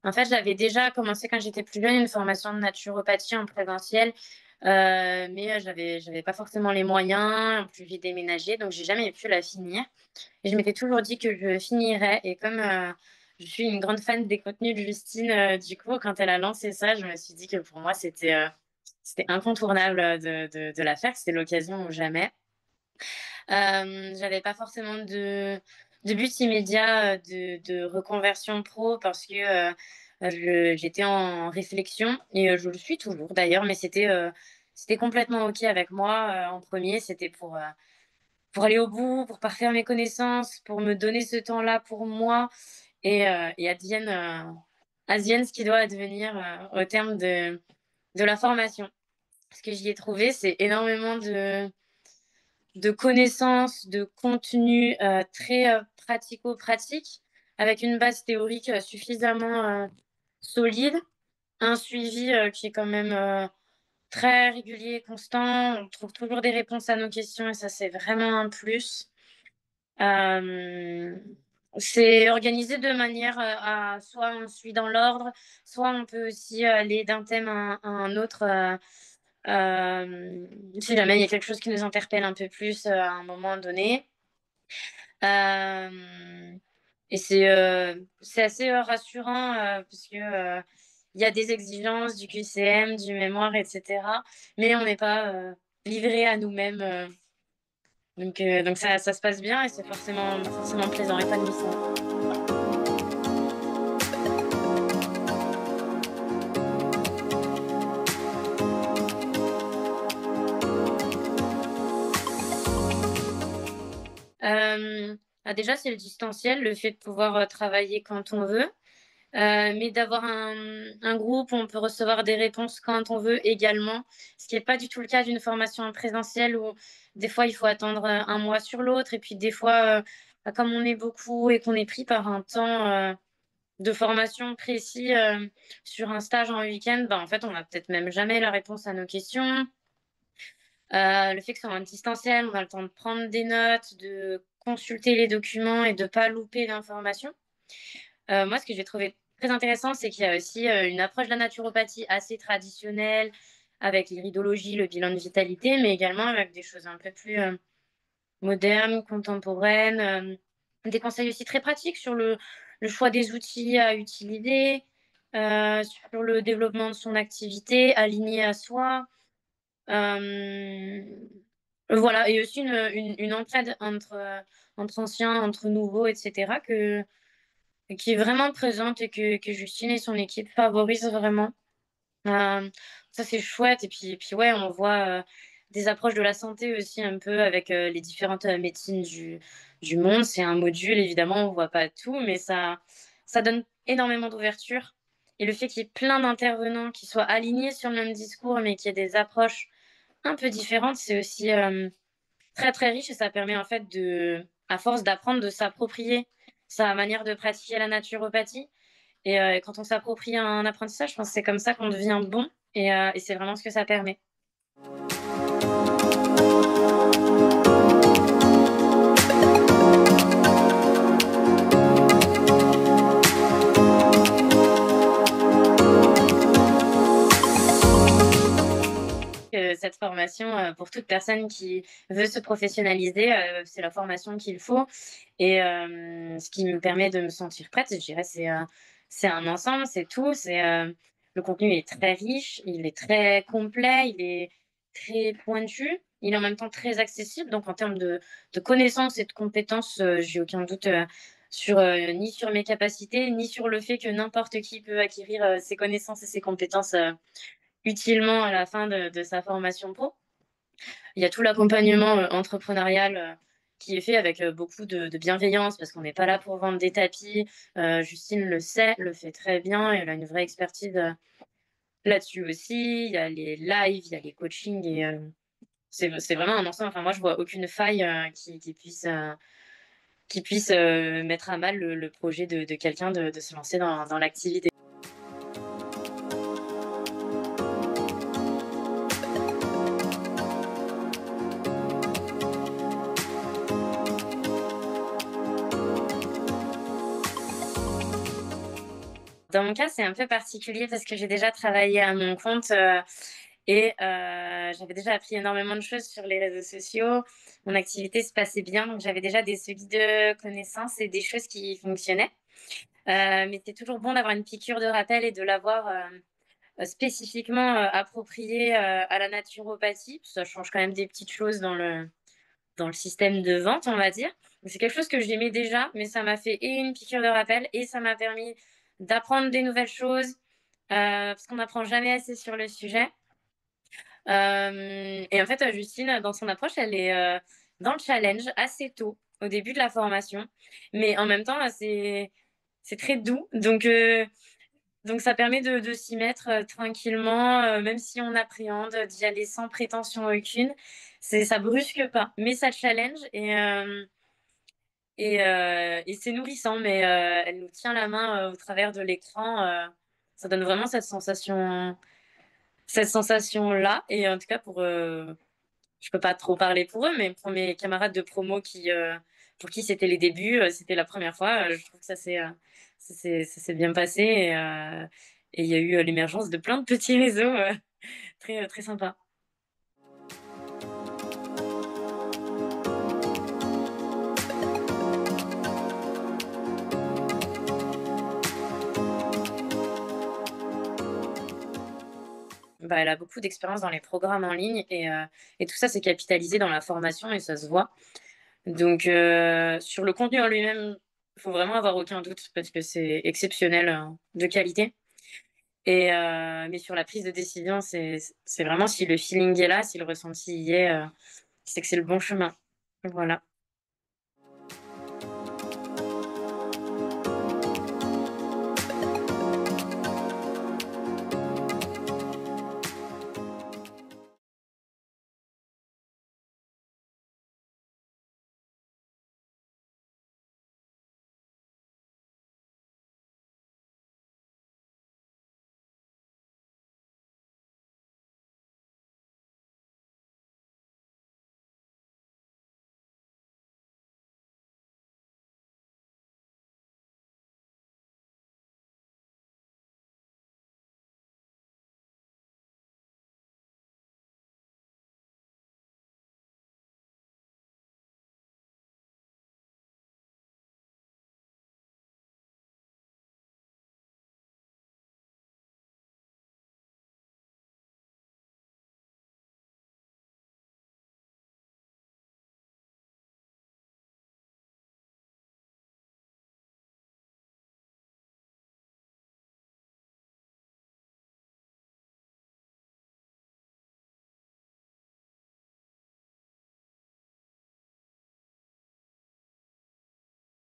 En fait, j'avais déjà commencé quand j'étais plus jeune une formation de naturopathie en présentiel, mais j'avais pas forcément les moyens. En plus, j'ai déménagé, donc j'ai jamais pu la finir et je m'étais toujours dit que je finirais et comme, je suis une grande fan des contenus de Justine, du coup, quand elle a lancé ça, je me suis dit que pour moi, c'était incontournable, de la faire, c'était l'occasion ou jamais. J'avais pas forcément de but immédiat, de reconversion pro parce que, j'étais en réflexion et je le suis toujours d'ailleurs, mais c'était complètement OK avec moi, en premier. C'était pour aller au bout, pour parfaire mes connaissances, pour me donner ce temps-là pour moi et advienne ce qui doit advenir, au terme de la formation. Ce que j'y ai trouvé, c'est énormément de connaissances, de contenus, très, pratico-pratiques, avec une base théorique, suffisamment, solide, un suivi, qui est quand même, très régulier et constant. On trouve toujours des réponses à nos questions et ça, c'est vraiment un plus. Hem, c'est organisé de manière, à soit on suit dans l'ordre, soit on peut aussi aller d'un thème à un autre, si jamais il y a quelque chose qui nous interpelle un peu plus, à un moment donné. Hem et c'est assez, rassurant, parce que, il y a des exigences, du QCM, du mémoire et cetera, mais on n'est pas, livrés à nous-mêmes, donc ça se passe bien et c'est forcément plaisant, épanouissant. Bah, déjà, c'est le distanciel, le fait de pouvoir, travailler quand on veut, mais d'avoir un groupe où on peut recevoir des réponses quand on veut également, ce qui est pas du tout le cas d'une formation en présentiel où des fois il faut attendre, 1 mois sur l'autre et puis des fois, bah, comme on est beaucoup et qu'on est pris par un temps, de formation précis, sur un stage en week-end, bah, en fait, on a peut-être même jamais la réponse à nos questions. Le fait que ce soit en distanciel, on a le temps de prendre des notes, de consulter les documents et de pas louper l'information. Moi, ce que j'ai trouvé très intéressant, c'est qu'il y a aussi, une approche de la naturopathie assez traditionnelle avec l'iridologie, le bilan de vitalité, mais également avec des choses un peu plus, modernes, contemporaines, des conseils aussi très pratiques sur le choix des outils à utiliser, sur le développement de son activité alignée à soi. Hem, voilà et aussi une entraide entre anciens, entre nouveaux et cetera qui est vraiment présente et que Justine et son équipe favorisent vraiment. Hem, ça c'est chouette et puis ouais, on voit, des approches de la santé aussi un peu avec, les différentes, médecines du monde. C'est un module évidemment, on voit pas tout, mais ça donne énormément d'ouverture et le fait qu'il y ait plein d'intervenants qui soient alignés sur le même discours, mais qui aient des approches un peu différentes, c'est aussi, très, très riche et ça permet en fait à force d'apprendre, de s'approprier sa manière de pratiquer la naturopathie et quand on s'approprie un apprentissage, je pense que c'est comme ça qu'on devient bon et c'est vraiment ce que ça permet. Cette formation, pour toute personne qui veut se professionnaliser, c'est la formation qu'il faut et ce qui me permet de me sentir prête, je dirais, c'est un ensemble, c'est tout. Le contenu est très riche, il est très complet, il est très pointu, il est en même temps très accessible. Donc en termes de connaissances et de compétences, j'ai aucun doute, ni sur mes capacités, ni sur le fait que n'importe qui peut acquérir, ces connaissances et ces compétences, utilement à la fin de sa formation pro. Il y a tout l'accompagnement, entrepreneurial, qui est fait avec, beaucoup de bienveillance parce qu'on n'est pas là pour vendre des tapis. Justine le sait, le fait très bien et elle a une vraie expertise, là-dessus aussi. Il y a les lives, il y a les coachings et c'est vraiment un ensemble. Enfin moi je vois aucune faille, qui puisse, mettre à mal le projet de quelqu'un de se lancer dans l'activité. Dans mon cas, c'est un peu particulier parce que j'ai déjà travaillé à mon compte, j'avais déjà appris énormément de choses sur les réseaux sociaux. Mon activité se passait bien, donc j'avais déjà des solides, connaissances et des choses qui fonctionnaient. Mais c'est toujours bon d'avoir une piqûre de rappel et de l'avoir, spécifiquement, appropriée, à la naturopathie. Ça change quand même des petites choses dans le système de vente, on va dire. Donc c'est quelque chose que j'aimais déjà, mais ça m'a fait et une piqûre de rappel et ça m'a permis d'apprendre des nouvelles choses, parce qu'on n'apprend jamais assez sur le sujet. Et en fait, Justine, dans son approche, elle est, dans le challenge assez tôt, au début de la formation. Mais en même temps, c'est très doux. Donc ça permet de s'y mettre, tranquillement, même si on appréhende, d'y aller sans prétention aucune. Ça brusque pas, mais ça challenge et c'est nourrissant, mais elle nous tient la main, au travers de l'écran, ça donne vraiment cette sensation-là et en tout cas je peux pas trop parler pour eux, mais pour mes camarades de promo pour qui c'était les débuts, c'était la première fois, je trouve que ça s'est bien passé et il y a eu, l'émergence de plein de petits réseaux, très, très sympas. Bah, elle a beaucoup d'expérience dans les programmes en ligne et tout ça, c'est capitalisé dans la formation et ça se voit. Donc sur le contenu en lui-même, il faut vraiment avoir aucun doute parce que c'est exceptionnel, de qualité mais sur la prise de décision, c'est vraiment si le feeling est là, si le ressenti y est, c'est que c'est le bon chemin. Voilà.